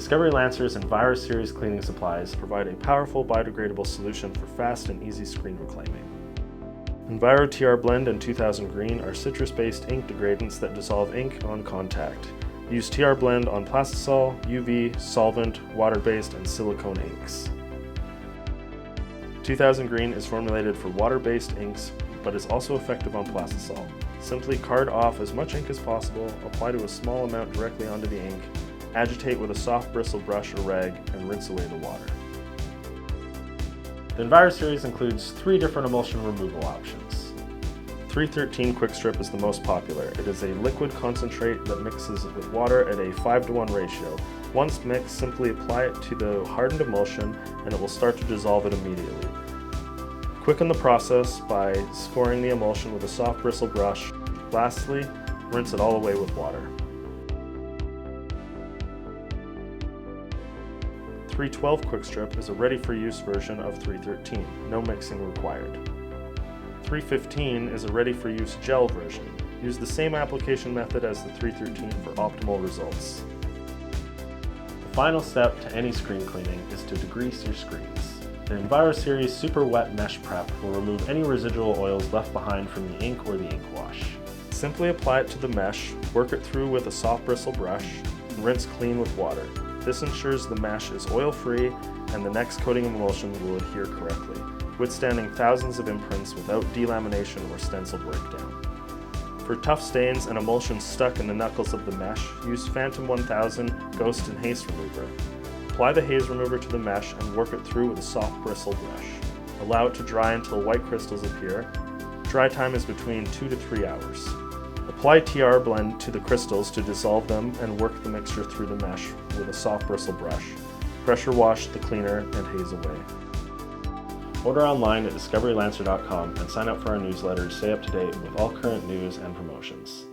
Discovery Lancer's Enviro Series cleaning supplies provide a powerful biodegradable solution for fast and easy screen reclaiming. Enviro TR Blend and 2000 Green are citrus-based ink degradants that dissolve ink on contact. Use TR Blend on plastisol, UV, solvent, water-based, and silicone inks. 2000 Green is formulated for water-based inks, but is also effective on plastisol. Simply card off as much ink as possible, apply to a small amount directly onto the ink, agitate with a soft bristle brush or rag, and rinse away the water. The Enviro Series includes 3 different emulsion removal options. 313 Quick Strip is the most popular. It is a liquid concentrate that mixes with water at a 5:1 ratio. Once mixed, simply apply it to the hardened emulsion and it will start to dissolve it immediately. Quicken the process by scoring the emulsion with a soft bristle brush. Lastly, rinse it all away with water. 312 Quick Strip is a ready-for-use version of 313, no mixing required. 315 is a ready-for-use gel version. Use the same application method as the 313 for optimal results. The final step to any screen cleaning is to degrease your screens. The Enviro Series Super Wet Mesh Prep will remove any residual oils left behind from the ink or the ink wash. Simply apply it to the mesh, work it through with a soft bristle brush, and rinse clean with water. This ensures the mesh is oil-free and the next coating emulsion will adhere correctly, withstanding thousands of imprints without delamination or stencil breakdown. For tough stains and emulsion stuck in the knuckles of the mesh, use Phantom 1000 Ghost and Haze Remover. Apply the haze remover to the mesh and work it through with a soft bristle brush. Allow it to dry until white crystals appear. Dry time is between 2 to 3 hours. Apply TR Blend to the crystals to dissolve them and work the mixture through the mesh with a soft bristle brush. Pressure wash the cleaner and haze away. Order online at discoverylancer.com and sign up for our newsletter to stay up to date with all current news and promotions.